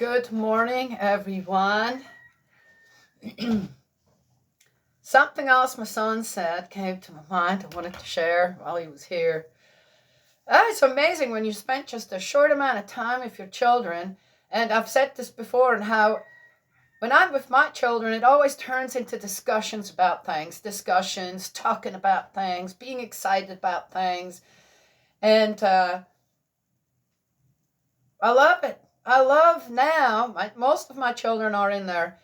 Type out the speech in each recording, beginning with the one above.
Good morning, everyone. Something else my son said came to my mind. I wanted to share while he was here. It's amazing when you spend just a short amount of time with your children. And I've said this before, and how when I'm with my children, it always turns into discussions about things, talking about things, being excited about things. And I love it. I love now. Most of my children are in their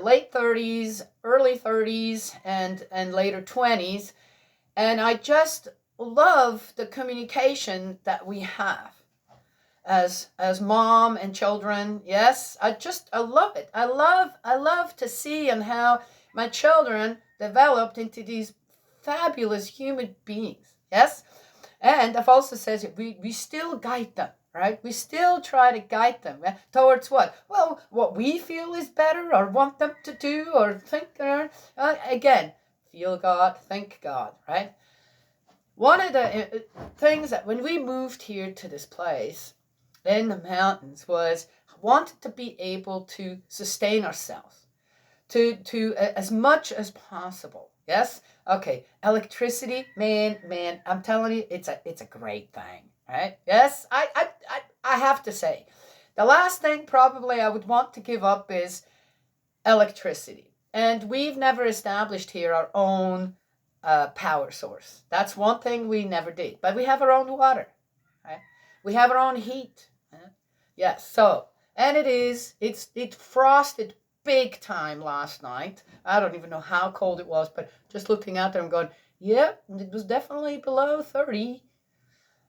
late 30s, early 30s, and later 20s, and I just love the communication that we have as mom and children. Yes, I love it. I love to see and how my children developed into these fabulous human beings. Yes, and I've also said we still guide them. Right? We still try to guide them towards what? Well, what we feel is better or want them to do or think. Again, feel God, think God, right? One of the things that when we moved here to this place in the mountains was I wanted to be able to sustain ourselves to as much as possible. Yes? Okay, electricity, man, I'm telling you, it's a great thing. Right? Yes, I have to say, the last thing probably I would want to give up is electricity. And we've never established here our own power source. That's one thing we never did. But we have our own water. Right? We have our own heat. Yes, so, and it frosted big time last night. I don't even know how cold it was, but just looking out there, I'm going, yep, it was definitely below 30.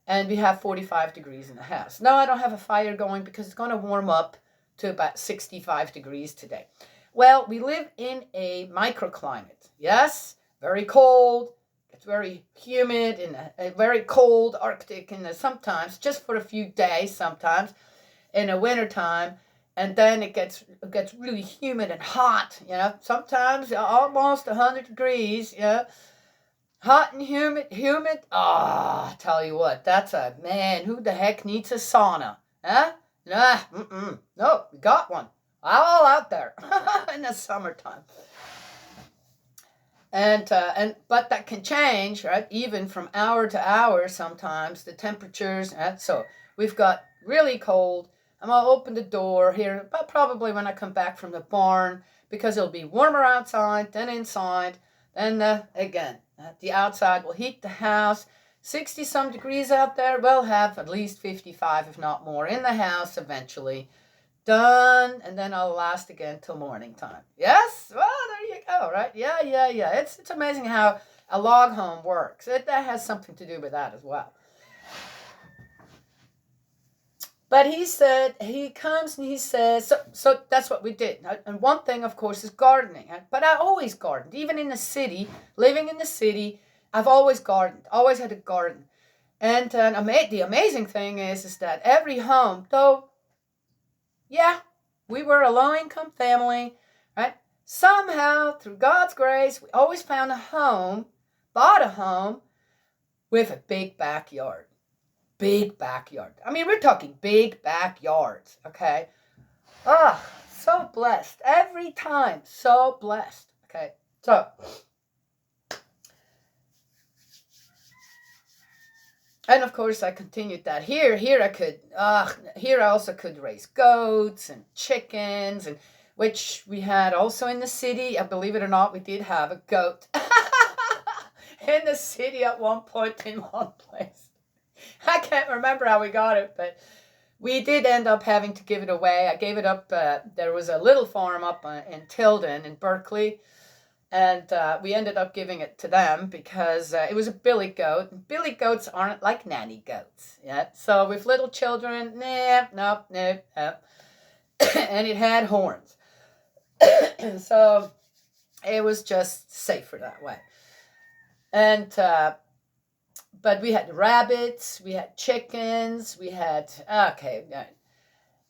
And we have 45 degrees in the house. No, I don't have a fire going because it's going to warm up to about 65 degrees today. Well, we live in a microclimate. Yes, very cold. It's very humid in a very cold Arctic sometimes, just for a few days sometimes in the wintertime. And then it gets really humid and hot, sometimes almost 100 degrees, Hot and humid. Ah, tell you what, that's a man. Who the heck needs a sauna? Huh? No, we got one. All out there in the summertime. And but that can change, right? Even from hour to hour sometimes, the temperatures. So we've got really cold. I'm going to open the door here, but probably when I come back from the barn, because it'll be warmer outside than inside. Then again, the outside will heat the house. 60 some degrees out there. We'll have at least 55, if not more, in the house eventually. Done. And then I'll last again till morning time. Yes? Well, there you go, right? Yeah. It's amazing how a log home works. That has something to do with that as well. But he comes and he says, so that's what we did. And one thing, of course, is gardening. But I always gardened. Even in the city, living in the city, I've always gardened, always had a garden. And the amazing thing is that every home, though, yeah, we were a low-income family, right? Somehow, through God's grace, we always found bought a home with a big backyard. Big backyard. I mean, we're talking big backyards, okay? So blessed. Every time, so blessed, okay? So, and of course, I continued that here. Here I also could raise goats and chickens, and which we had also in the city. Believe it or not, we did have a goat in the city at one point in one place. I can't remember how we got it, but we did end up having to give it away. I gave it up. There was a little farm up in Tilden in Berkeley, and we ended up giving it to them because it was a billy goat. Billy goats aren't like nanny goats. Yeah? So with little children, no. And it had horns. So it was just safer that way. And but we had rabbits, we had chickens, we had, okay.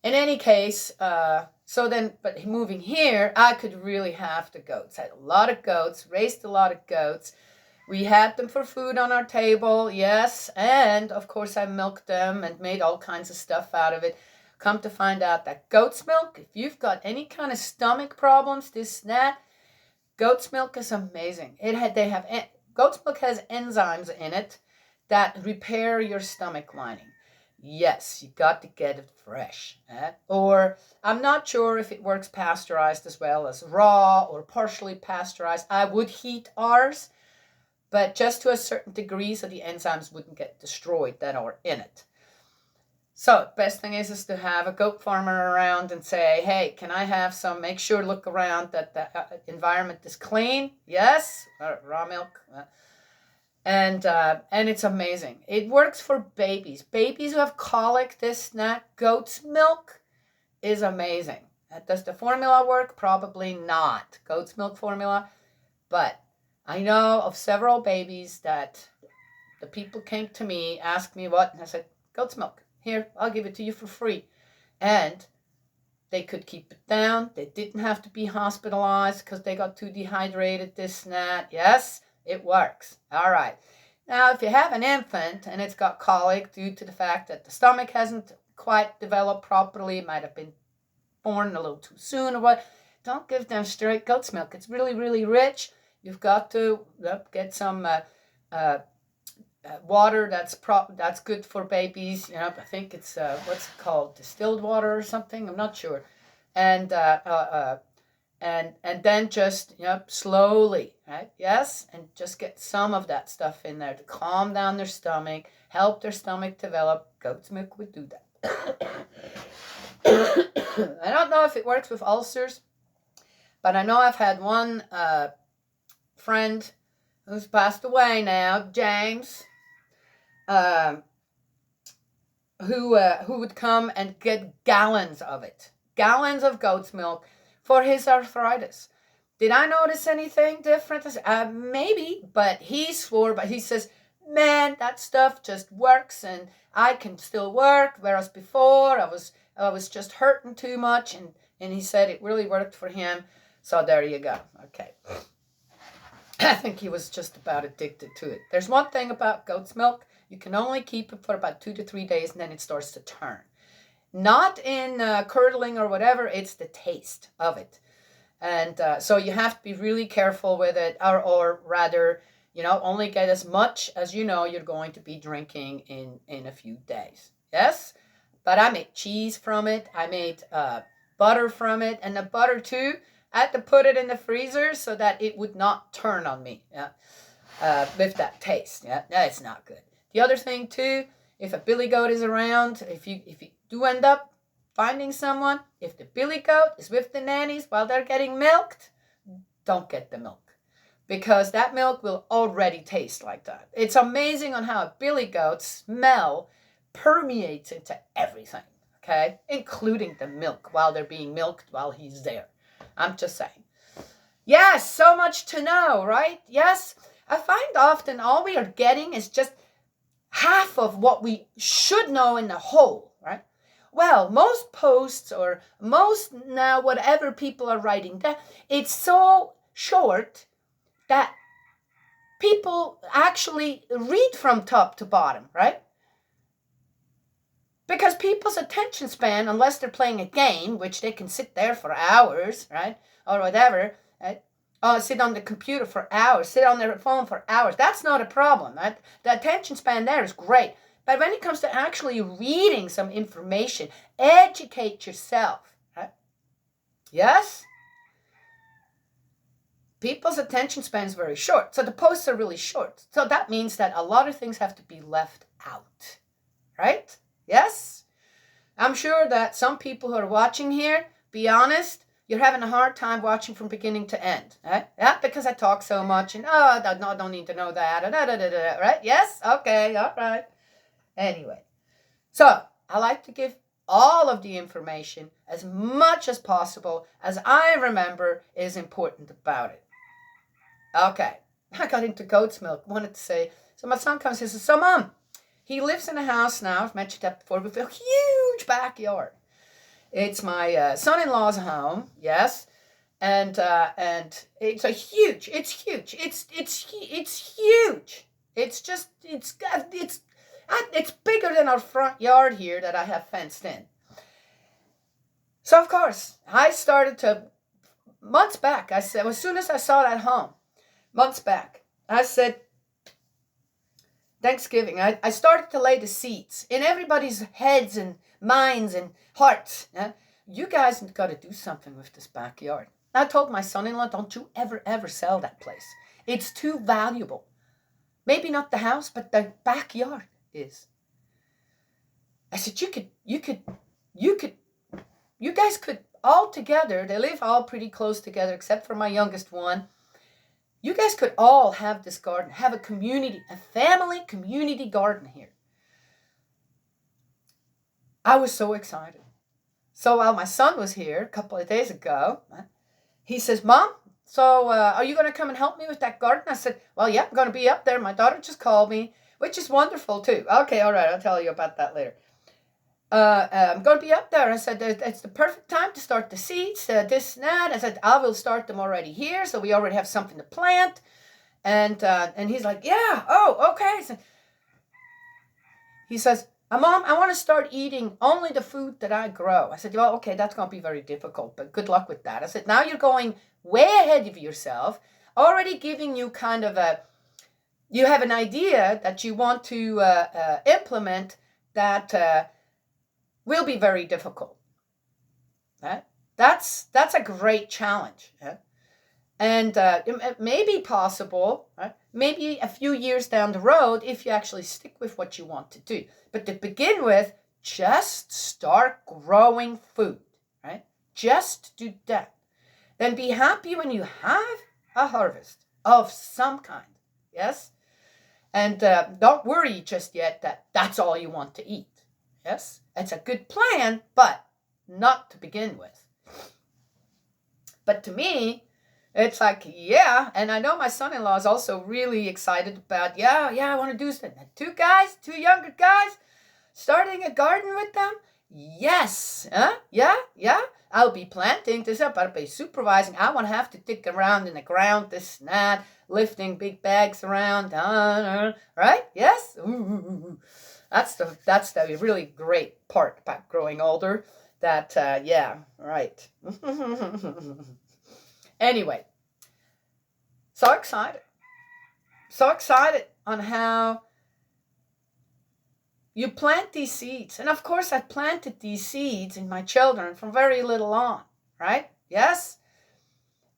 In any case, but moving here, I could really have the goats. I had a lot of goats, raised a lot of goats. We had them for food on our table, yes. And, of course, I milked them and made all kinds of stuff out of it. come to find out that goat's milk, if you've got any kind of stomach problems, this, that, goat's milk is amazing. Goat's milk has enzymes in it that repair your stomach lining. Yes, you got to get it fresh. Or I'm not sure if it works pasteurized as well as raw or partially pasteurized. I would heat ours, but just to a certain degree so the enzymes wouldn't get destroyed that are in it. So best thing is to have a goat farmer around and say, hey, can I have some, make sure, look around that the environment is clean. Yes, raw milk. And it's amazing. It works for babies. Babies who have colic, this, that, goat's milk is amazing. Does the formula work? Probably not. Goat's milk formula. But I know of several babies that the people came to me, asked me what, and I said, goat's milk. Here, I'll give it to you for free. And they could keep it down. They didn't have to be hospitalized because they got too dehydrated, this and that. Yes, it works. All right. Now, if you have an infant and it's got colic due to the fact that the stomach hasn't quite developed properly, it might have been born a little too soon or what, don't give them straight goat's milk. It's really, really rich. You've got to get some water that's good for babies. I think it's what's it called, distilled water or something. I'm not sure. And then just slowly, right? Yes, and just get some of that stuff in there to calm down their stomach, help their stomach develop. Goat's milk would do that. I don't know if it works with ulcers, but I know I've had one friend who's passed away now, James, who would come and get gallons of it, gallons of goat's milk for his arthritis. Did I notice anything different? Maybe, but he swore, but he says, man, that stuff just works and I can still work, whereas before I was just hurting too much, and he said it really worked for him. So there you go. Okay. I think he was just about addicted to it. There's one thing about goat's milk. You can only keep it for about 2 to 3 days, and then it starts to turn. Not in curdling or whatever, it's the taste of it. And so you have to be really careful with it, or rather, only get as much as you're going to be drinking in a few days. Yes? But I made cheese from it. I made butter from it. And the butter, too, I had to put it in the freezer so that it would not turn on me with that taste. Yeah, no, it's not good. The other thing, too, if a billy goat is around, if you do end up finding someone, if the billy goat is with the nannies while they're getting milked, don't get the milk, because that milk will already taste like that. It's amazing on how a billy goat's smell permeates into everything, okay, including the milk while they're being milked while he's there. I'm just saying. Yes, so much to know, right? Yes, I find often all we are getting is just half of what we should know in the whole, right? Well, most posts or most now whatever people are writing, it's so short that people actually read from top to bottom, right? Because people's attention span, unless they're playing a game, which they can sit there for hours, right? Or whatever, right? Sit on the computer for hours, sit on their phone for hours. That's not a problem, right? The attention span there is great. But when it comes to actually reading some information, educate yourself, right? Yes? People's attention span is very short. So the posts are really short. So that means that a lot of things have to be left out, right? Yes? I'm sure that some people who are watching here, be honest, you're having a hard time watching from beginning to end, right? Yeah, because I talk so much and, no, don't need to know that, right? Yes? Okay, all right. Anyway, so I like to give all of the information as much as possible as I remember is important about it. Okay, I got into goat's milk. Wanted to say, so my son comes and says, so Mom, he lives in a house now, I've mentioned that before, with a huge backyard. It's my son-in-law's home, yes, and it's huge. It's huge. It's bigger than our front yard here that I have fenced in. So, of course, I started to, months back, I said, as soon as I saw that home, months back, I said, Thanksgiving, I started to lay the seeds in everybody's heads and minds and hearts. Yeah? You guys got to do something with this backyard. I told my son-in-law, don't you ever sell that place. It's too valuable. Maybe not the house, but the backyard is. I said, you guys could all together, they live all pretty close together, except for my youngest one. You guys could all have this garden, have a community, a family community garden here. I was so excited. So while my son was here a couple of days ago, he says, Mom, so are you going to come and help me with that garden? I said, well, yeah, I'm going to be up there. My daughter just called me, which is wonderful too. Okay, all right, I'll tell you about that later. I'm going to be up there. I said, it's the perfect time to start the seeds, this and that. I said, I will start them already here, so we already have something to plant. And he's like, yeah, oh, okay. He says, Mom, I want to start eating only the food that I grow. I said, well, okay, that's going to be very difficult, but good luck with that. I said, now you're going way ahead of yourself, already giving you kind of you have an idea that you want to implement that will be very difficult. Right? That's a great challenge. Yeah? And it may be possible, right? Maybe a few years down the road, if you actually stick with what you want to do. But to begin with, just start growing food, right? Just do that. Then be happy when you have a harvest of some kind, yes? And don't worry just yet that that's all you want to eat. Yes, it's a good plan, but not to begin with. But to me, it's like, yeah, and I know my son-in-law is also really excited about, yeah, I want to do something. Two younger guys, starting a garden with them? Yes, yeah, I'll be planting this up, I'll be supervising. I won't have to dig around in the ground, this and that, lifting big bags around, right? Yes? Ooh. That's the really great part about growing older. That, yeah, right. Anyway, so excited. So excited on how you plant these seeds. And of course, I planted these seeds in my children from very little on, right? Yes?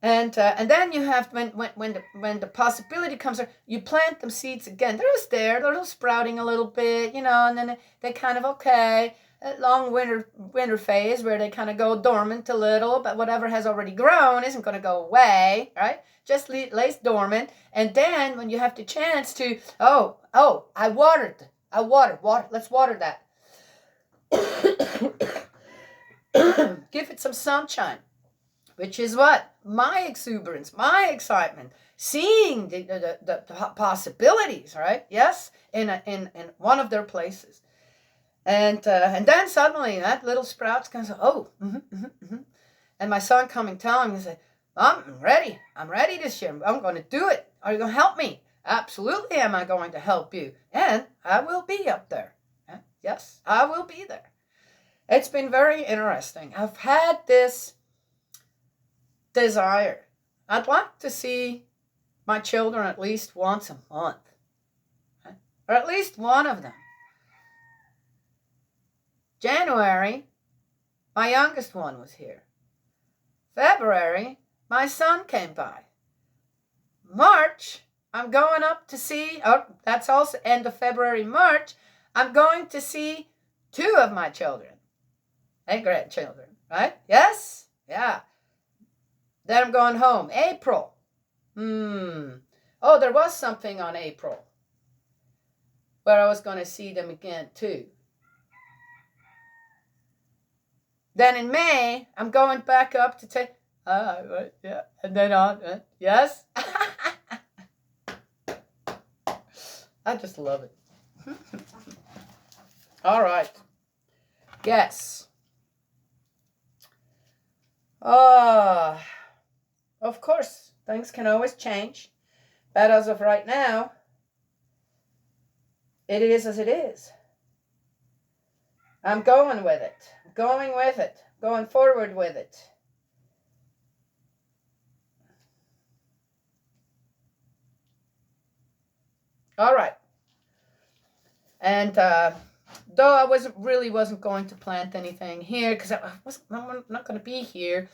And then you have, when the possibility comes, you plant them seeds again. They're little sprouting a little bit, and then they kind of, okay, a long winter phase where they kind of go dormant a little, but whatever has already grown isn't going to go away, right? Just lays dormant. And then when you have the chance to, I watered, let's water that. Give it some sunshine. Which is what? My exuberance, my excitement, seeing the possibilities, right? Yes, in one of their places. And then suddenly that little sprout's kind of, And my son coming telling me, he said, Mom, I'm ready this year. I'm going to do it. Are you going to help me? Absolutely am I going to help you. And I will be up there. Yes, I will be there. It's been very interesting. I've had this desire. I'd like to see my children at least once a month, right? Or at least one of them. January, my youngest one was here. February, my son came by. March, I'm going up to see, that's also end of February, March, I'm going to see 2 of my children and grandchildren, right? Yes? Yeah. Then I'm going home. April. Oh, there was something on April where I was going to see them again too. Then in May, I'm going back up to take, yeah, and then on, yes? I just love it. All right. Yes. Of course, things can always change. But as of right now, it is as it is. I'm going with it. going forward with it. All right. And though I wasn't going to plant anything here because I'm not going to be here,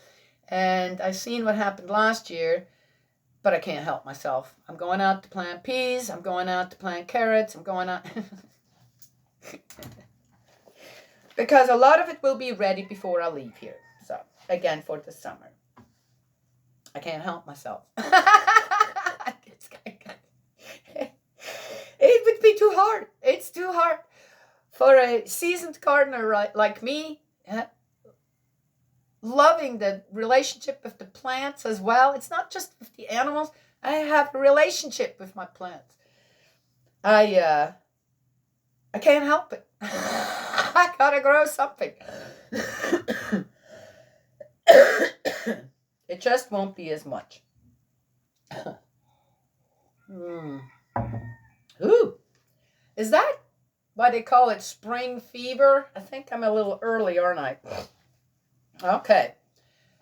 and I seen what happened last year, but I can't help myself. I'm going out to plant peas. I'm going out to plant carrots. I'm going out because a lot of it will be ready before I leave here. So again, for the summer, I can't help myself. It would be too hard. It's too hard for a seasoned gardener like me, loving the relationship with the plants as well. It's not just with the animals. I have a relationship with my plants. I can't help it. I gotta grow something. It just won't be as much. Ooh, is that why they call it spring fever? I think I'm a little early, aren't I? Okay.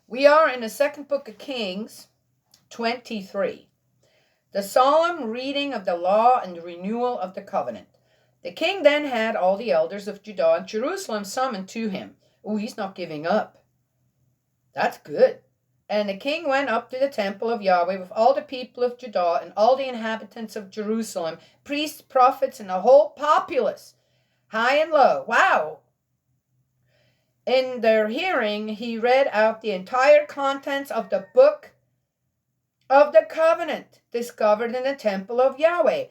We are in the second book of Kings, 23. The solemn reading of the law and the renewal of the covenant. The king then had all the elders of Judah and Jerusalem summoned to him. Oh, he's not giving up. That's good. And the king went up to the temple of Yahweh with all the people of Judah and all the inhabitants of Jerusalem, priests, prophets, and the whole populace, high and low. Wow. In their hearing, he read out the entire contents of the book of the covenant discovered in the temple of Yahweh.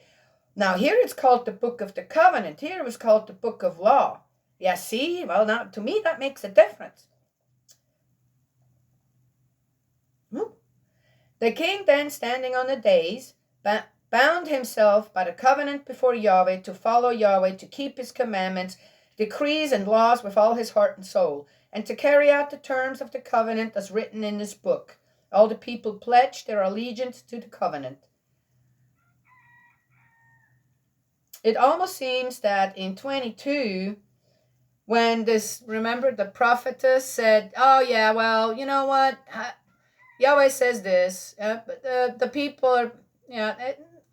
Now, here it's called the book of the covenant. Here it was called the book of law. Yeah, see? Well, now, to me, that makes a difference. The king then, standing on the dais, bound himself by the covenant before Yahweh to follow Yahweh, to keep his commandments, decrees, and laws with all his heart and soul, and to carry out the terms of the covenant as written in this book. All the people pledged their allegiance to the covenant. It almost seems that in 22, when remember the prophetess said, oh yeah, well, you know what, Yahweh says this, but the people are,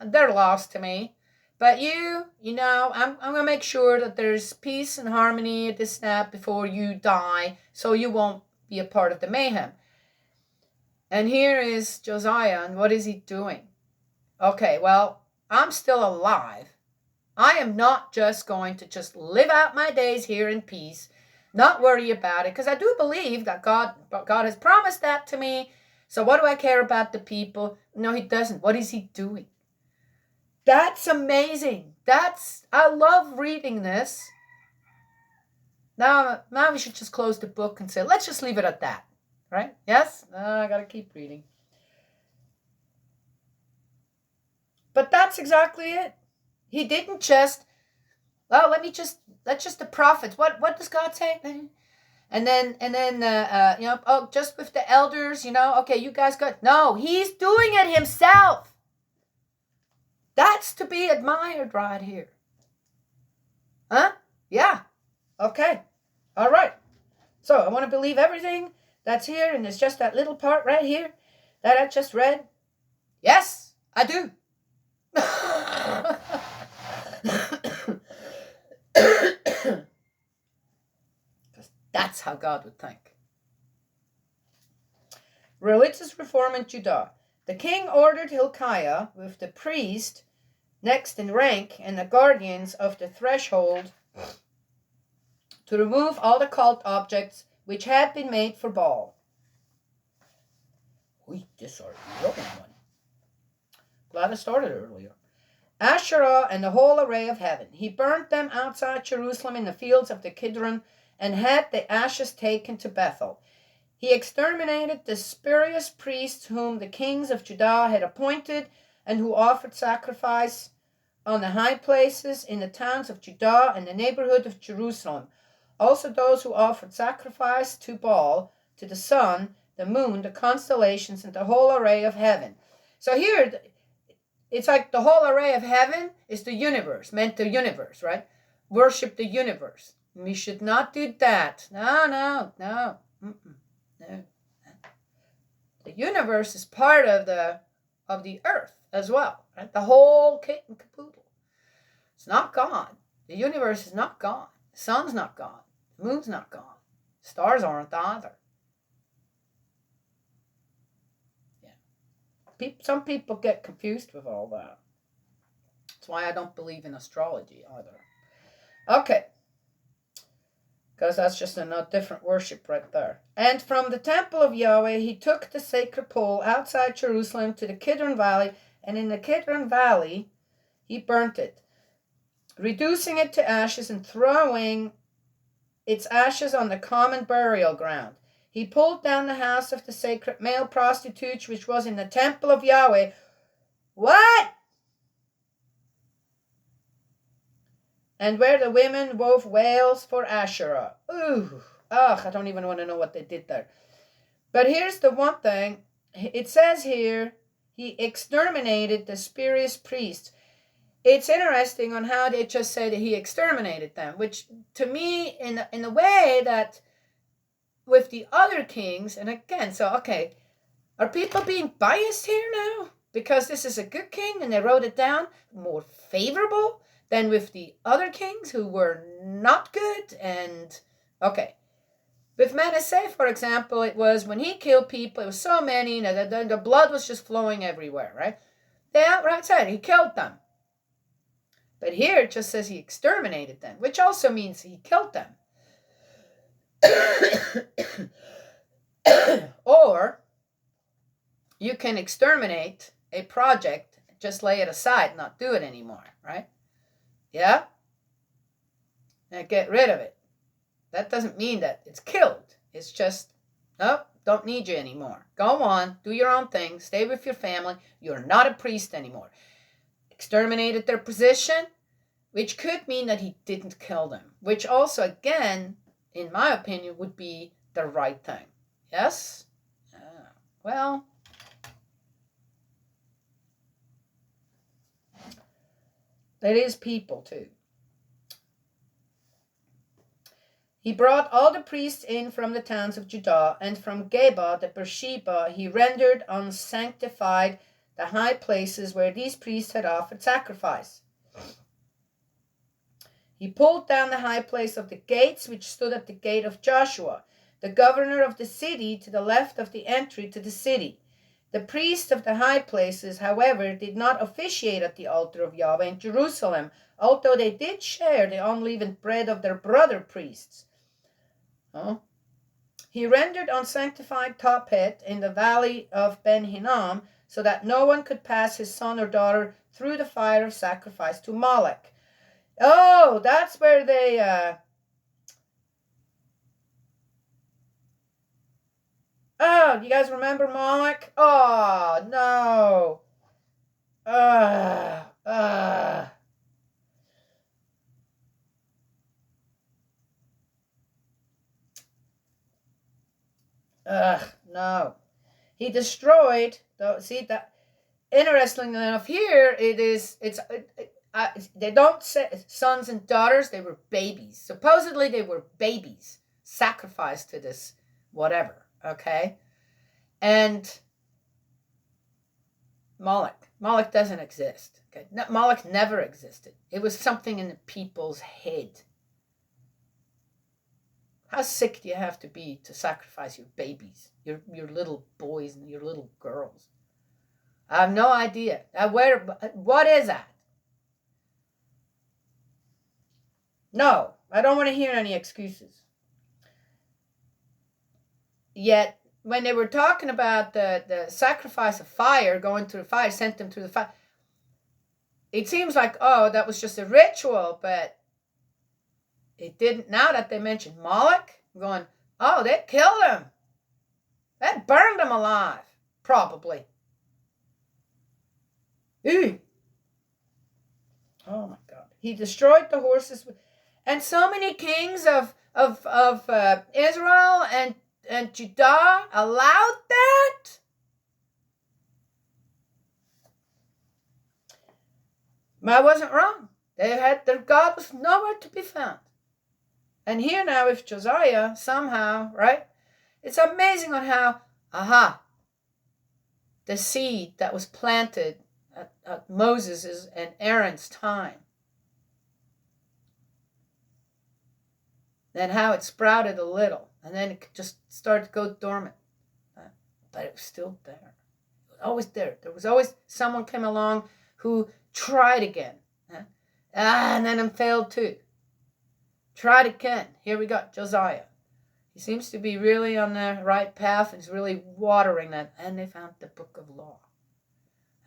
they're lost to me. But I'm going to make sure that there's peace and harmony at this snap before you die, so you won't be a part of the mayhem. And here is Josiah, and what is he doing? Okay, well, I'm still alive. I am not just going to just live out my days here in peace, not worry about it, because I do believe that God has promised that to me. So what do I care about the people? No, he doesn't. What is he doing? That's amazing. I love reading this. Now we should just close the book and say, let's just leave it at that. Right? Yes? I got to keep reading. But that's exactly it. He didn't just, let's just the prophets. What does God say? And then, just with the elders, okay, you guys got, no, he's doing it himself. That's to be admired right here. Huh? Yeah. Okay. All right. So I want to believe everything that's here, and there's just that little part right here that I just read. Yes, I do. That's how God would think. Religious reform in Judah. The king ordered Hilkiah, with the priest next in rank and the guardians of the threshold, to remove all the cult objects which had been made for Baal. This is a long one. Glad I started earlier. Asherah and the whole array of heaven. He burnt them outside Jerusalem in the fields of the Kidron, and had the ashes taken to Bethel. He exterminated the spurious priests whom the kings of Judah had appointed, and who offered sacrifice on the high places in the towns of Judah and the neighborhood of Jerusalem. Also those who offered sacrifice to Baal, to the sun, the moon, the constellations, and the whole array of heaven. So here, it's like the whole array of heaven is the universe, meant the universe, right? Worship the universe. We should not do that. No. No. The universe is part of the earth as well, right? The whole kit and caboodle. It's not gone. The universe is not gone. The sun's not gone. The moon's not gone. Stars aren't either. Yeah. Some people get confused with all that. That's why I don't believe in astrology either. Okay. Because that's just a different worship right there. And from the temple of Yahweh, he took the sacred pole outside Jerusalem to the Kidron Valley, and in the Kidron Valley, he burnt it, reducing it to ashes and throwing its ashes on the common burial ground. He pulled down the house of the sacred male prostitutes, which was in the temple of Yahweh. What? And where the women wove veils for Asherah. Ooh, I don't even want to know what they did there. But here's the one thing. It says here, he exterminated the spurious priests. It's interesting on how they just say that he exterminated them, which to me, in the way that with the other kings, and again, so, okay, are people being biased here now? Because this is a good king and they wrote it down more favorable than with the other kings who were not good. And okay, with Manasseh, for example, it was when he killed people, it was so many, the blood was just flowing everywhere, right? They outright said he killed them. But here it just says he exterminated them, which also means he killed them. Or you can exterminate a project, just lay it aside, not do it anymore, right? Yeah? And get rid of it. That doesn't mean that it's killed. It's just, nope, don't need you anymore. Go on, do your own thing, stay with your family. You're not a priest anymore. Exterminated their position, which could mean that he didn't kill them, which also, again, in my opinion, would be the right thing. Yes? Well, it is people too. He brought all the priests in from the towns of Judah, and from Geba the Beersheba he rendered unsanctified the high places where these priests had offered sacrifice. He pulled down the high place of the gates, which stood at the gate of Joshua, the governor of the city, to the left of the entry to the city. The priests of the high places, however, did not officiate at the altar of Yahweh in Jerusalem, although they did share the unleavened bread of their brother priests. He rendered unsanctified Tophet in the valley of Ben Hinnom, so that no one could pass his son or daughter through the fire of sacrifice to Moloch. Oh, that's where they... Oh, you guys remember Moloch? Oh, no. No. He destroyed, see that, interestingly enough here, they don't say sons and daughters, they were babies. Supposedly they were babies sacrificed to this whatever, okay? And Moloch doesn't exist. Okay? No, Moloch never existed. It was something in the people's head. How sick do you have to be to sacrifice your babies, your little boys and your little girls? I have no idea. What is that? No, I don't want to hear any excuses. Yet, when they were talking about the sacrifice of fire, going through the fire, sent them through the fire, it seems like, oh, that was just a ritual, but it didn't. Now that they mentioned Moloch, I'm going, oh, they killed him. They burned him alive, probably. Ew. Oh my God. He destroyed the horses. And so many kings of Israel and Judah allowed that? I wasn't wrong. Their God was nowhere to be found. And here now with Josiah, somehow, right? It's amazing on how, the seed that was planted at Moses' and Aaron's time, then how it sprouted a little, and then it just started to go dormant. But it was still there. It was always there. There was always someone came along who tried again. And then failed too. Tried again. Here we got Josiah. He seems to be really on the right path and is really watering that. And they found the book of law.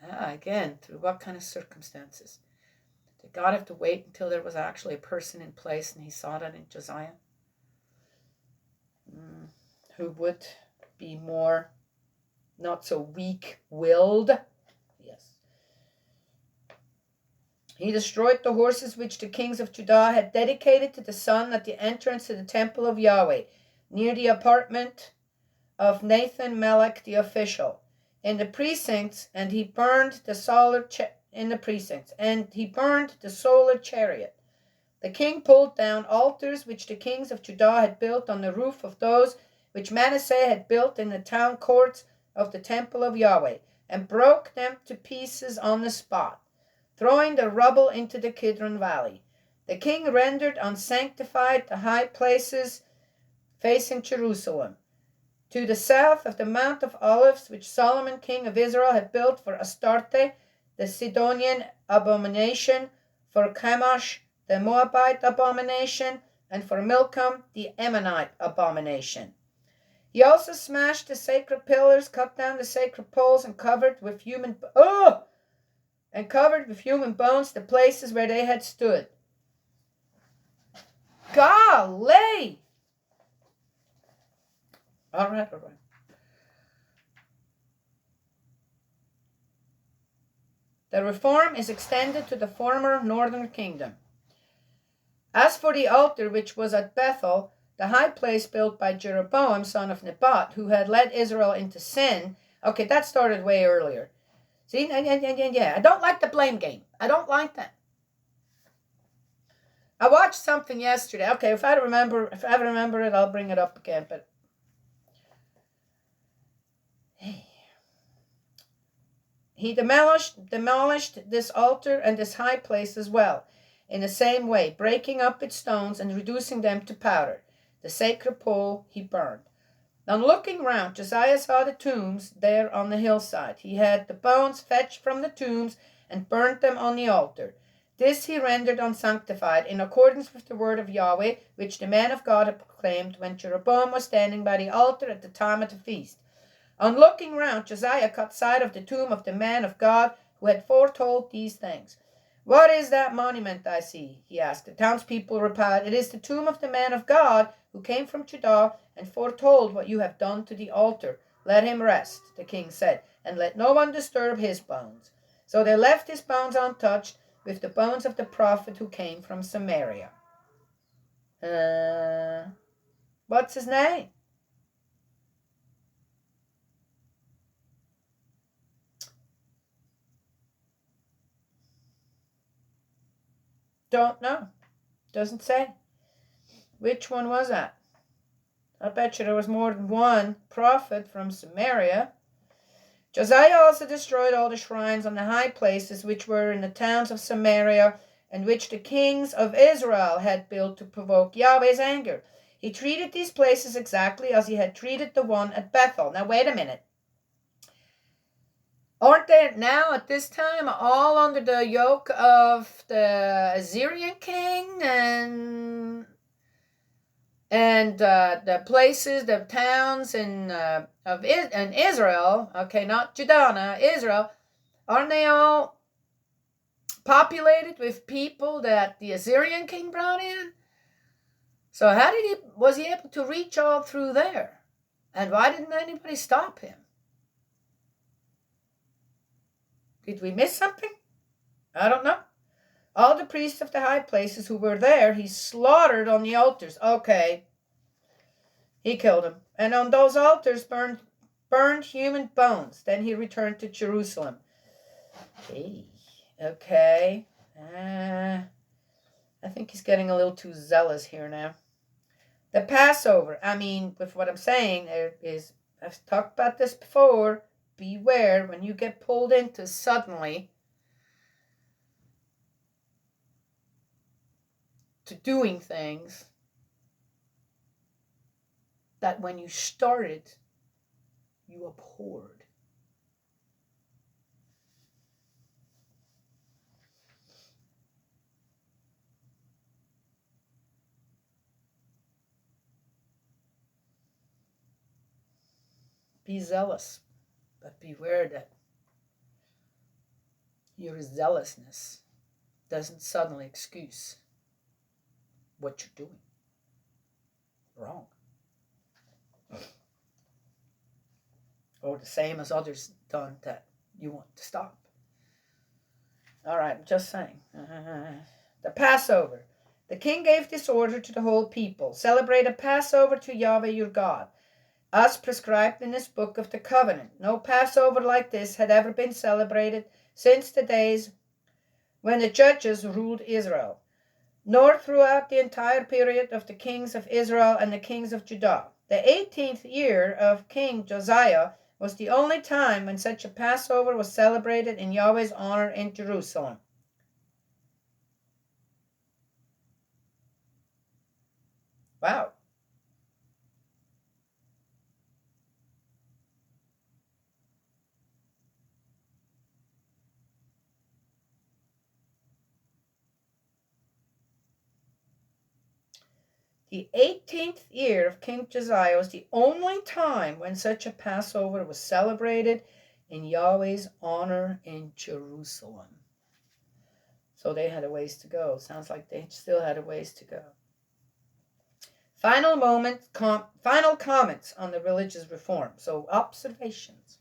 Again, through what kind of circumstances? Did God have to wait until there was actually a person in place and he saw that in Josiah? Who would be more not so weak-willed? Yes. He destroyed the horses which the kings of Judah had dedicated to the sun at the entrance to the temple of Yahweh, near the apartment of Nathan Melech the official, in the precincts, and he burned the solar chariot. The king pulled down altars which the kings of Judah had built on the roof of those which Manasseh had built in the town courts of the temple of Yahweh, and broke them to pieces on the spot, throwing the rubble into the Kidron valley. The king rendered unsanctified the high places facing Jerusalem, to the south of the Mount of Olives, which Solomon king of Israel had built for Astarte, the Sidonian abomination, for Chemosh, the Moabite abomination, and for Milcom, the Ammonite abomination. He also smashed the sacred pillars, cut down the sacred poles, and covered with human bones the places where they had stood. Golly! All right. The reform is extended to the former northern kingdom. As for the altar which was at Bethel, the high place built by Jeroboam, son of Nebat, who had led Israel into sin. Okay, that started way earlier. See, yeah. I don't like the blame game. I don't like that. I watched something yesterday. Okay, if I remember it, I'll bring it up again. But he demolished this altar and this high place as well, in the same way, breaking up its stones and reducing them to powder. The sacred pole he burned. On looking round, Josiah saw the tombs there on the hillside. He had the bones fetched from the tombs and burnt them on the altar. This he rendered unsanctified, in accordance with the word of Yahweh, which the man of God had proclaimed when Jeroboam was standing by the altar at the time of the feast. On looking round, Josiah caught sight of the tomb of the man of God who had foretold these things. "What is that monument I see?" he asked. The townspeople replied, "It is the tomb of the man of God who came from Judah and foretold what you have done to the altar. Let him rest," the king said, "and let no one disturb his bones." So they left his bones untouched, with the bones of the prophet who came from Samaria. What's his name? Don't know. Doesn't say. Which one was that? I bet you there was more than one prophet from Samaria. Josiah also destroyed all the shrines on the high places which were in the towns of Samaria, and which the kings of Israel had built to provoke Yahweh's anger. He treated these places exactly as he had treated the one at Bethel. Now wait a minute. Aren't they now at this time all under the yoke of the Assyrian king and the places, the towns in Israel? Okay, not Judah, Israel. Aren't they all populated with people that the Assyrian king brought in? So how was he able to reach all through there? And why didn't anybody stop him? Did we miss something? I don't know. All the priests of the high places who were there, he slaughtered on the altars. Okay. He killed them. And on those altars burned human bones. Then he returned to Jerusalem. Okay. I think he's getting a little too zealous here now. The Passover, I mean, with what I'm saying, there is, I've talked about this before, beware when you get pulled into suddenly to doing things that when you started, you abhorred. Be zealous, but beware that your zealousness doesn't suddenly excuse what you're doing wrong. Or the same as others done that you want to stop. All right, I'm just saying. The Passover. The king gave this order to the whole people. Celebrate a Passover to Yahweh your God, as prescribed in this book of the covenant. No Passover like this had ever been celebrated since the days when the judges ruled Israel, nor throughout the entire period of the kings of Israel and the kings of Judah. The 18th year of King Josiah was the only time when such a Passover was celebrated in Yahweh's honor in Jerusalem. Wow. The 18th year of King Josiah was the only time when such a Passover was celebrated in Yahweh's honor in Jerusalem. So they had a ways to go. Sounds like they still had a ways to go. Final comments on the religious reform. So observations.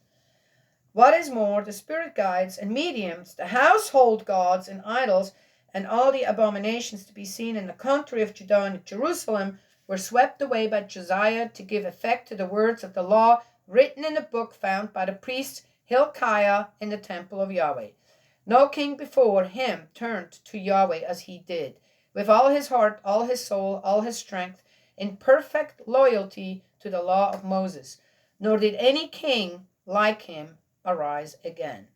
What is more, the spirit guides and mediums, the household gods and idols, and all the abominations to be seen in the country of Judah and Jerusalem were swept away by Josiah to give effect to the words of the law written in the book found by the priest Hilkiah in the temple of Yahweh. No king before him turned to Yahweh as he did, with all his heart, all his soul, all his strength, in perfect loyalty to the law of Moses. Nor did any king like him arise again.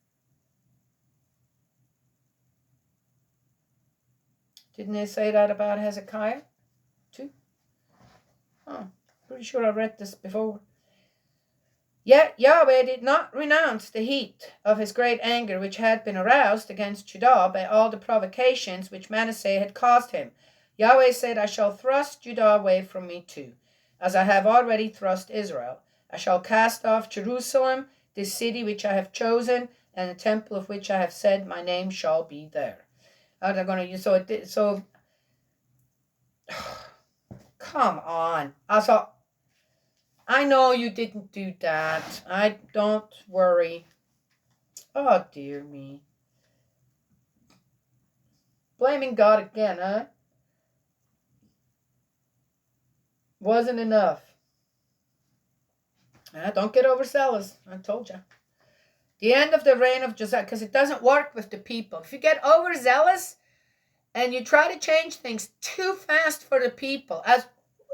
Didn't they say that about Hezekiah too? Oh, pretty sure I read this before. Yet Yahweh did not renounce the heat of his great anger which had been aroused against Judah by all the provocations which Manasseh had caused him. Yahweh said, I shall thrust Judah away from me too, as I have already thrust Israel. I shall cast off Jerusalem, this city which I have chosen, and the temple of which I have said, my name shall be there. They're going to use so come on. Also, I know you didn't do that. Don't worry. Oh dear me. Blaming God again, huh? Wasn't enough. Don't get overzealous. I told you. The end of the reign of Josiah, because it doesn't work with the people. If you get overzealous and you try to change things too fast for the people, as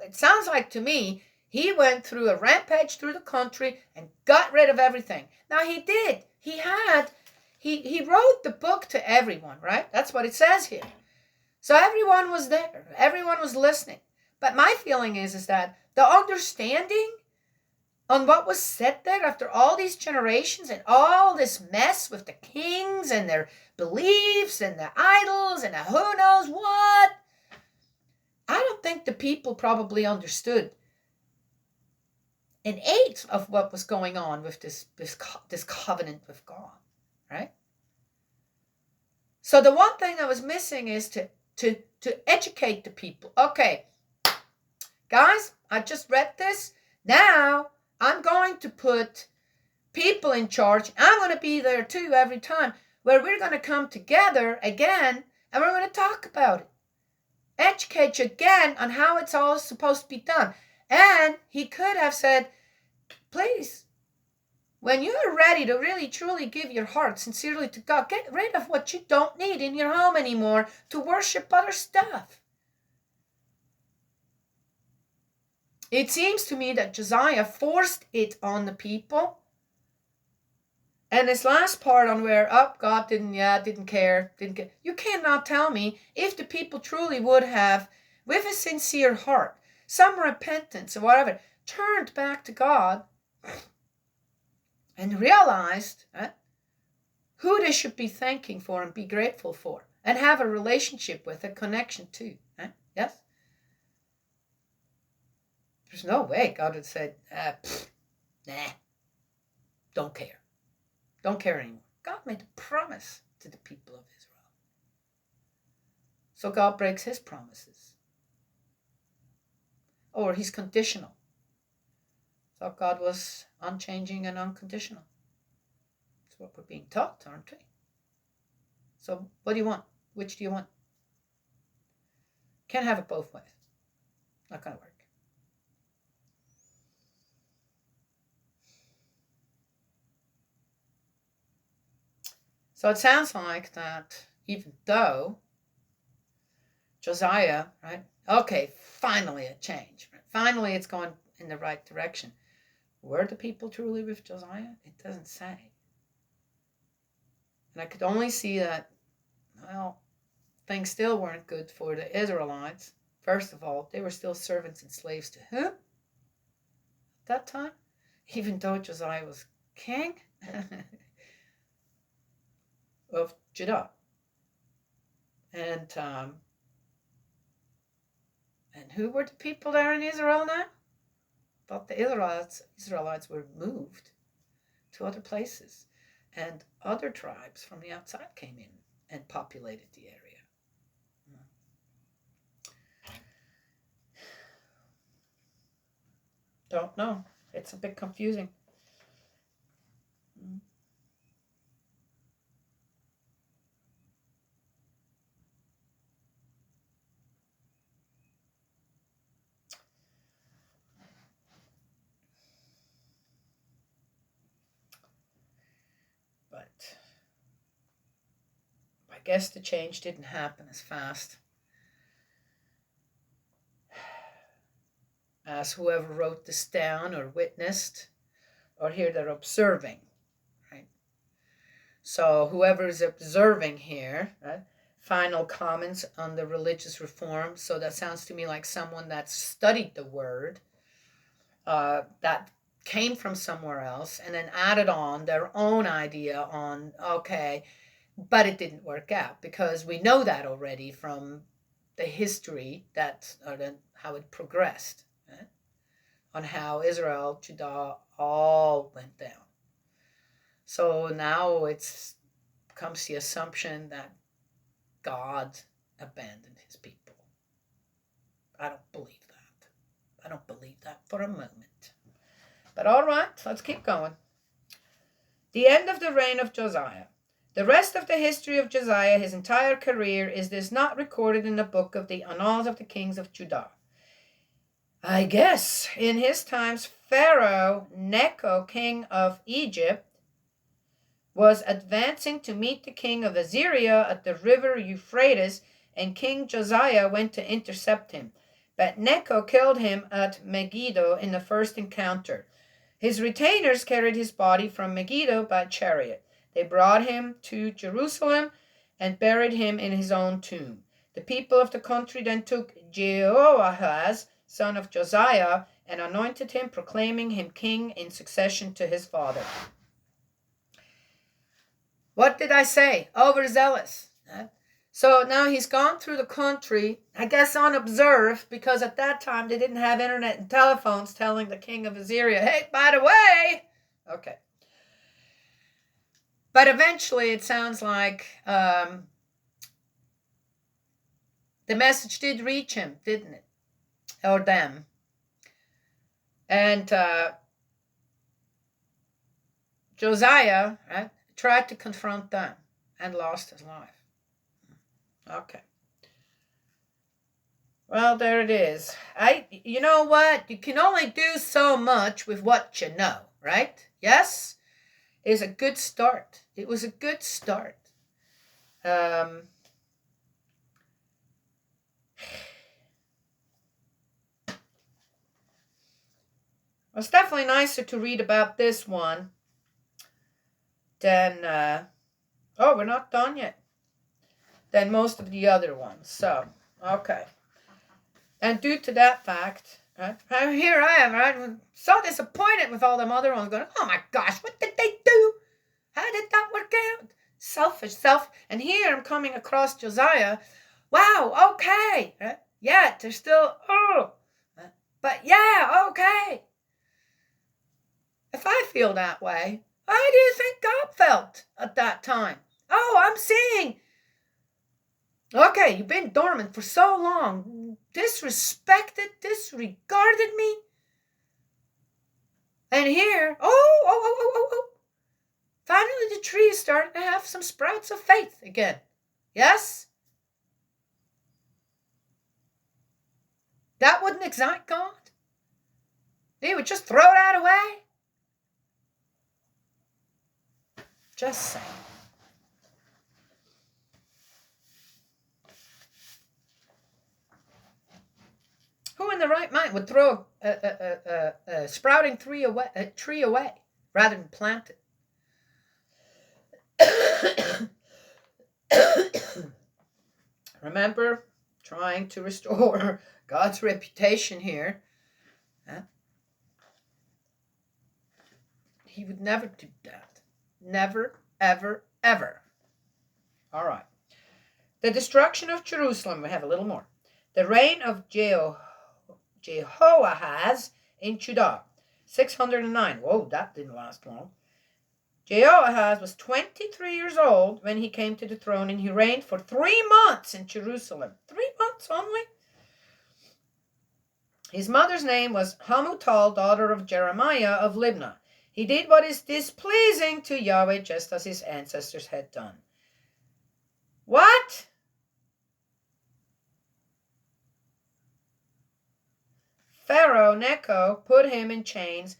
it sounds like to me, he went through a rampage through the country and got rid of everything. Now he did. He wrote the book to everyone, right? That's what it says here. So everyone was there. Everyone was listening. But my feeling is that the understanding on what was said there after all these generations and all this mess with the kings and their beliefs and the idols and the who knows what, I don't think the people probably understood an eighth of what was going on with this covenant with God, right? So the one thing I was missing is to educate the people. Okay, guys, I just read this. Now I'm going to put people in charge. I'm going to be there too every time, where we're going to come together again and we're going to talk about it. Educate you again on how it's all supposed to be done. And he could have said, please, when you're ready to really truly give your heart sincerely to God, get rid of what you don't need in your home anymore to worship other stuff. It seems to me that Josiah forced it on the people. And this last part on where, God didn't care. You cannot tell me if the people truly would have, with a sincere heart, some repentance or whatever, turned back to God and realized who they should be thanking for and be grateful for and have a relationship with, a connection to. Yes? There's no way God had said, nah, don't care. Don't care anymore. God made a promise to the people of Israel. So God breaks his promises. Or he's conditional. So God was unchanging and unconditional. That's what we're being taught, aren't we? So what do you want? Which do you want? Can't have it both ways. Not going to work. So it sounds like that even though Josiah, right? Okay, finally a change. Right? Finally it's going in the right direction. Were the people truly with Josiah? It doesn't say. And I could only see that, well, things still weren't good for the Israelites. First of all, they were still servants and slaves to who? At that time? Even though Josiah was king of Judah. And who were the people there in Israel now? But the Israelites were moved to other places. And other tribes from the outside came in and populated the area. Don't know. It's a bit confusing. But I guess the change didn't happen as fast as whoever wrote this down or witnessed, or here they're observing, right? So whoever is observing here, right? Final comments on the religious reform. So that sounds to me like someone that studied the word, that came from somewhere else, and then added on their own idea on, okay, but it didn't work out, because we know that already from the history that, or how it progressed, right? On how Israel, Judah, all went down. So now it's comes the assumption that God abandoned his people. I don't believe that. I don't believe that for a moment. But all right, let's keep going. The end of the reign of Josiah. The rest of the history of Josiah, his entire career, is not recorded in the book of the Annals of the Kings of Judah. I guess in his times, Pharaoh Necho, king of Egypt, was advancing to meet the king of Assyria at the river Euphrates, and King Josiah went to intercept him. But Necho killed him at Megiddo in the first encounter. His retainers carried his body from Megiddo by chariot. They brought him to Jerusalem and buried him in his own tomb. The people of the country then took Jehoahaz, son of Josiah, and anointed him, proclaiming him king in succession to his father. What did I say? Overzealous. So now he's gone through the country, I guess unobserved, because at that time they didn't have internet and telephones, telling the king of Assyria, hey, by the way. Okay. But eventually it sounds like the message did reach him, didn't it? Or them. And Josiah, right, tried to confront them and lost his life. Okay. Well, there it is. You know what? You can only do so much with what you know, right? Yes? It's a good start. It was a good start. It's definitely nicer to read about this one than, oh, we're not done yet, than most of the other ones. So, okay. And due to that fact, right, here I am, right, so disappointed with all them other ones going, oh my gosh, what did they do? How did that work out? Selfish, and here I'm coming across Josiah. Wow, okay. Yeah, they're still, but yeah, okay. If I feel that way, how do you think God felt at that time? Oh, I'm seeing. Okay, you've been dormant for so long, disrespected, disregarded me. And here, oh. Finally, the tree is starting to have some sprouts of faith again. Yes? That wouldn't excite God? He would just throw that away? Just saying. Who in the right mind would throw a sprouting tree away rather than plant it? Remember, trying to restore God's reputation here. He would never do that. Never, ever, ever. All right. The destruction of Jerusalem. We have a little more. The reign of Jehoahaz in Judah. 609. Whoa, that didn't last long. Jehoahaz was 23 years old when he came to the throne, and he reigned for 3 months in Jerusalem. 3 months only? His mother's name was Hamutal, daughter of Jeremiah of Libnah. He did what is displeasing to Yahweh, just as his ancestors had done. What? Pharaoh Necho put him in chains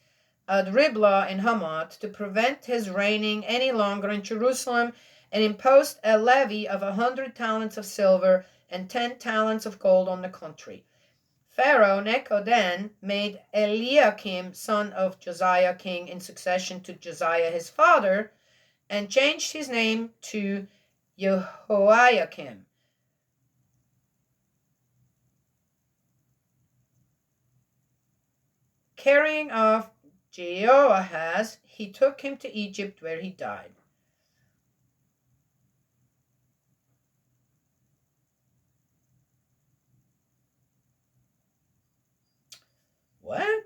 at Riblah in Hamath to prevent his reigning any longer in Jerusalem, and imposed a levy of 100 talents of silver and 10 talents of gold on the country. Pharaoh Necho then made Eliakim, son of Josiah, king in succession to Josiah his father, and changed his name to Jehoiakim. Carrying off Jehoahaz, he took him to Egypt, where he died. What?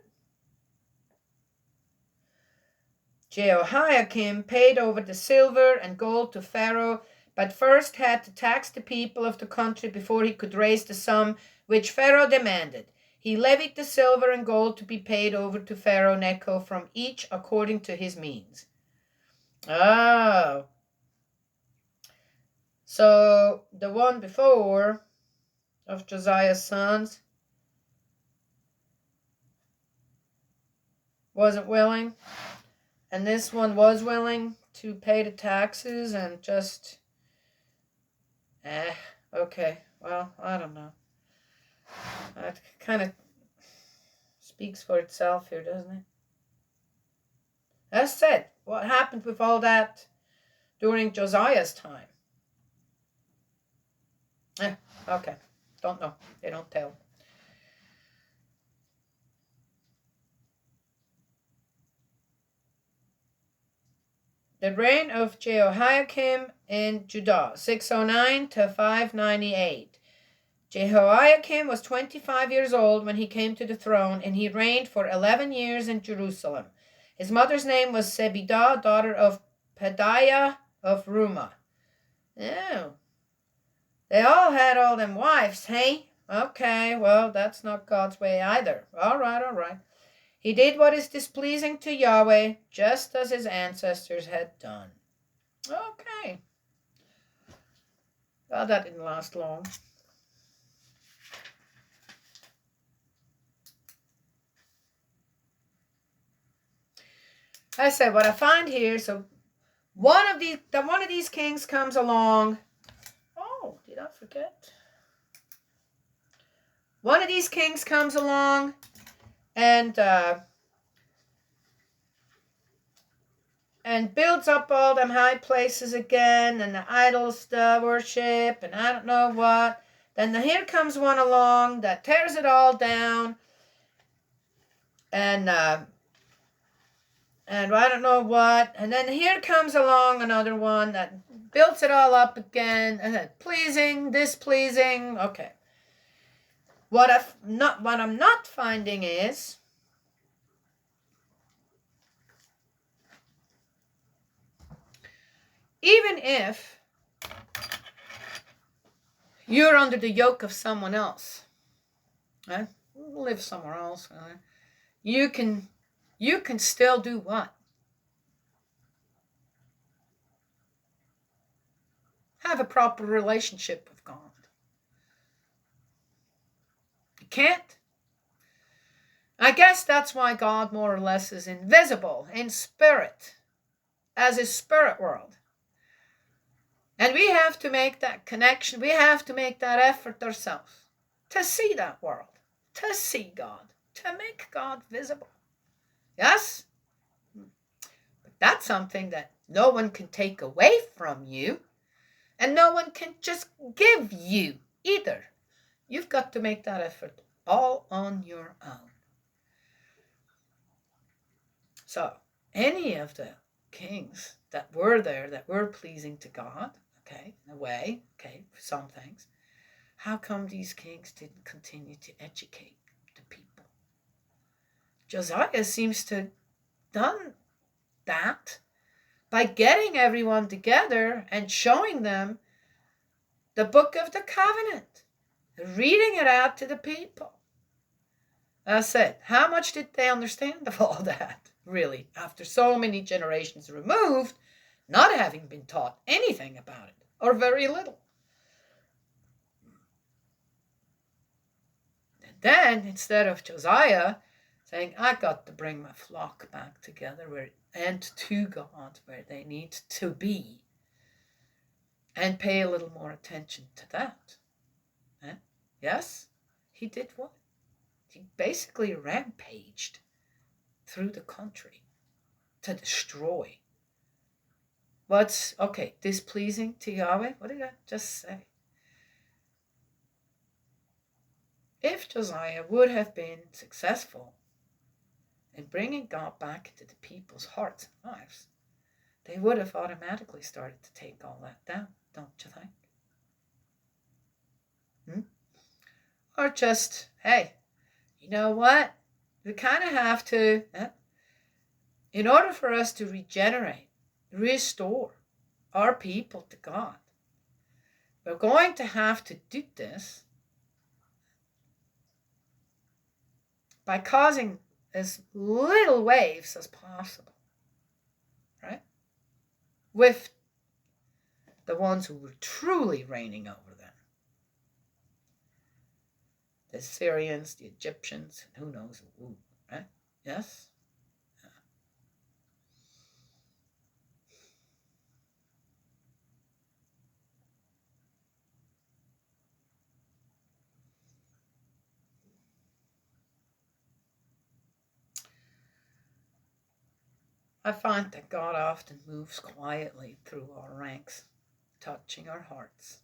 Jehoiakim paid over the silver and gold to Pharaoh, but first had to tax the people of the country before he could raise the sum which Pharaoh demanded. He levied the silver and gold to be paid over to Pharaoh Necho from each according to his means. Oh. So the one before of Josiah's sons wasn't willing, and this one was willing to pay the taxes and just, okay, well, I don't know. That kind of speaks for itself here, doesn't it? As said, what happened with all that during Josiah's time? Okay, don't know. They don't tell. The reign of Jehoiakim in Judah, 609 to 598. Jehoiakim was 25 years old when he came to the throne, and he reigned for 11 years in Jerusalem. His mother's name was Zebidah, daughter of Pedaiah of Rumah. Oh, they all had all them wives, hey? Okay, well, that's not God's way either. All right. He did what is displeasing to Yahweh, just as his ancestors had done. Okay. Well, that didn't last long. I said what I find here. So one of these kings comes along. Oh, did I forget? One of these kings comes along, and and builds up all them high places again, and the idols worship, and I don't know what. Then here comes one along that tears it all down, and I don't know what. And then here comes along another one that builds it all up again, and then pleasing, displeasing. Okay. What I'm not finding is even if you're under the yoke of someone else, right? Live somewhere else, right? You can still do what? Have a proper relationship with God. You can't. I guess that's why God more or less is invisible in spirit, as his spirit world. And we have to make that connection. We have to make that effort ourselves to see that world, to see God, to make God visible. Yes? But that's something that no one can take away from you, and no one can just give you either. You've got to make that effort all on your own. So, any of the kings that were there, that were pleasing to God, okay, in a way, okay, for some things, how come these kings didn't continue to educate the people? Josiah seems to have done that by getting everyone together and showing them the book of the covenant, reading it out to the people. I said, how much did they understand of all that, really, after so many generations removed, not having been taught anything about it, or very little? And then, instead of Josiah saying, I got to bring my flock back together and to God where they need to be, and pay a little more attention to that. Yes, he did what? He basically rampaged through the country to destroy what's, displeasing to Yahweh. What did I just say? If Josiah would have been successful in bringing God back into the people's hearts and lives, they would have automatically started to take all that down, don't you think? Or just, hey, you know what? We kind of have to, in order for us to regenerate, restore our people to God, we're going to have to do this by causing as little waves as possible, right? With the ones who were truly reigning over them. The Syrians, the Egyptians, and who knows who, right? Yes? I find that God often moves quietly through our ranks, touching our hearts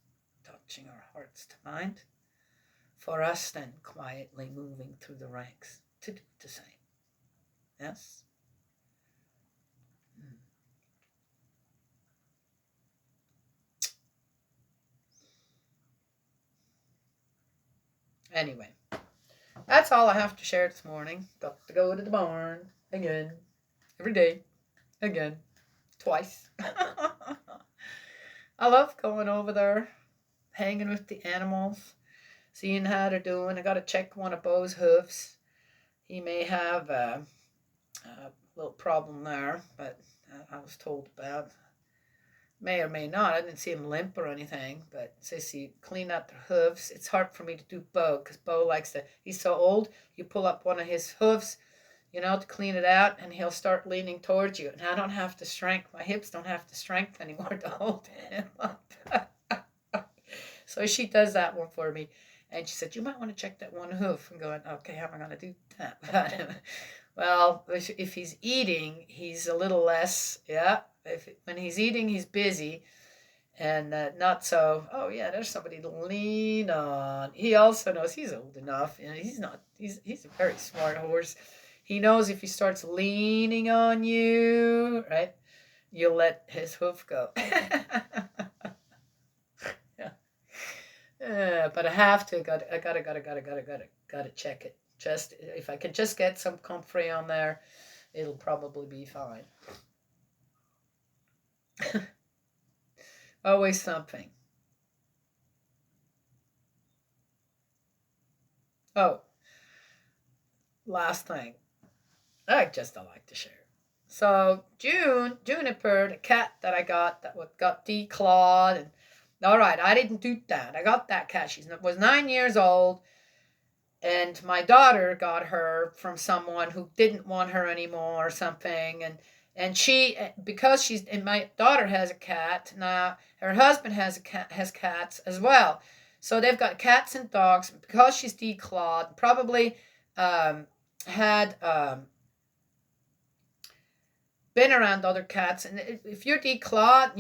to mind, for us then quietly moving through the ranks to do the same. Yes? Anyway, that's all I have to share this morning. Got to go to the barn again, every day, again, twice. I love going over there, hanging with the animals, seeing how they're doing. I got to check one of Bo's hoofs. He may have a little problem there, but I was told about. May or may not. I didn't see him limp or anything, but says you clean out their hooves. It's hard for me to do Bo because Bo likes to, he's so old, you pull up one of his hooves, to clean it out, and he'll start leaning towards you. And I don't have the strength. My hips don't have the strength anymore to hold him up. So she does that one for me. And she said, you might want to check that one hoof. I'm going, okay, how am I going to do that? Well, if he's eating, he's a little less, yeah. When he's eating, he's busy and not so, oh yeah, there's somebody to lean on. He also knows he's old enough. He's not, he's a very smart horse. He knows if he starts leaning on you, right, you'll let his hoof go. Yeah. But I have to, gotta check it. Just if I can just get some comfrey on there, it'll probably be fine. Always something. Oh, last thing. I just don't like to share. So Juniper, the cat that I got that got declawed, and all right, I didn't do that. I got that cat. She was 9 years old, and my daughter got her from someone who didn't want her anymore or something, and she, because she's, and my daughter has a cat now, her husband has cats as well, so they've got cats and dogs. Because she's declawed, probably had been around other cats, and if you're declawed,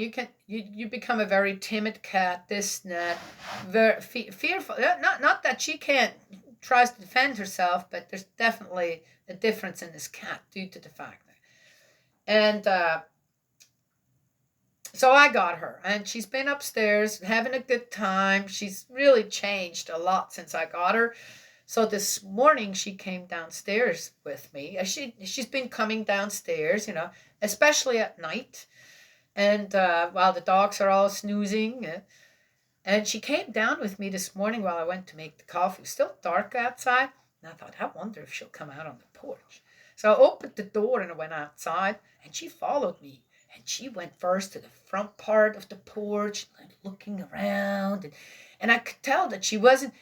you become a very timid cat, this and that, very fearful. Not that she can't tries to defend herself, but there's definitely a difference in this cat due to the fact that, and so I got her, and she's been upstairs having a good time. She's really changed a lot since I got her. So this morning she came downstairs with me. She's been coming downstairs, especially at night, and while the dogs are all snoozing. And she came down with me this morning while I went to make the coffee. It was still dark outside, and I thought, I wonder if she'll come out on the porch. So I opened the door and I went outside, and she followed me. And she went first to the front part of the porch, like looking around, and I could tell that she wasn't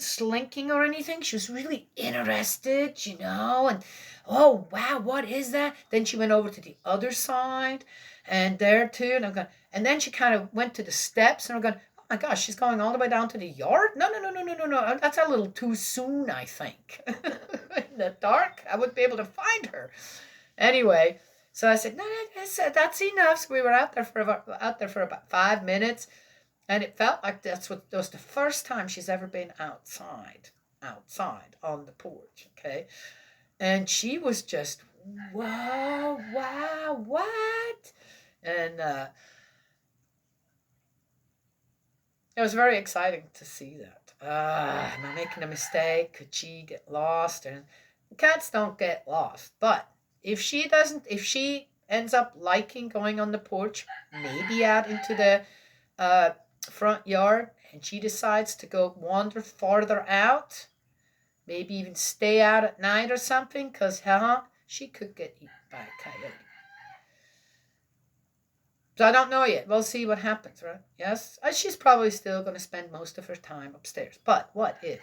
slinking or anything. She was really interested, and oh wow, what is that? Then she went over to the other side, and there too, and I'm going, and then she kind of went to the steps, and I'm going, oh my gosh, she's going all the way down to the yard? No, no, no, no, no, no, no. That's a little too soon, I think. In the dark, I wouldn't be able to find her. Anyway, so I said, no, that's enough. So we were out there for about 5 minutes, and it felt like that was the first time she's ever been outside on the porch. Okay, and she was just, wow, wow, what? And it was very exciting to see that. Am I making a mistake? Could she get lost? And cats don't get lost, but if she ends up liking going on the porch, maybe out into the front yard, and she decides to go wander farther out, maybe even stay out at night or something, because she could get eaten by a coyote. So I don't know yet. We'll see what happens, right? Yes? She's probably still going to spend most of her time upstairs. But what if?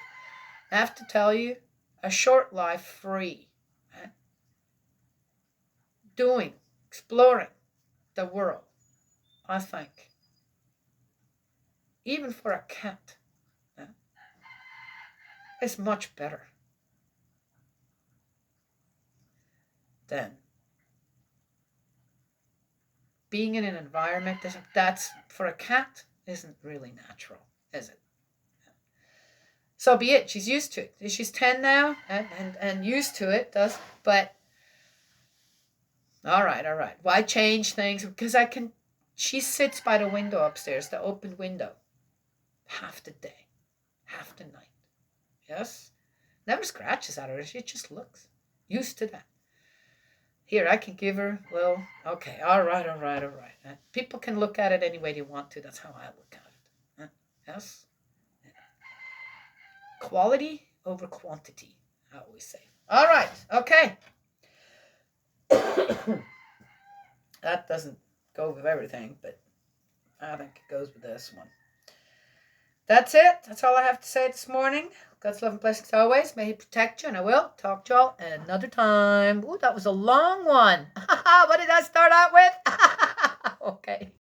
I have to tell you, a short life free. Right? Exploring the world, I think. Even for a cat, is much better than being in an environment that's for a cat isn't really natural, is it? So be it. She's used to it. She's 10 now and used to it. But all right. Why change things? Because she sits by the window upstairs, the open window, half the day, half the night. Yes? Never scratches at her. She just looks. Used to that. Here, I can give her, well, okay, all right. People can look at it any way they want to. That's how I look at it. Yes? Quality over quantity, I always say. All right, okay. That doesn't go with everything, but I think it goes with this one. That's it. That's all I have to say this morning. God's love and blessings always. May He protect you, and I will talk to y'all another time. Ooh, that was a long one. What did I start out with? Okay.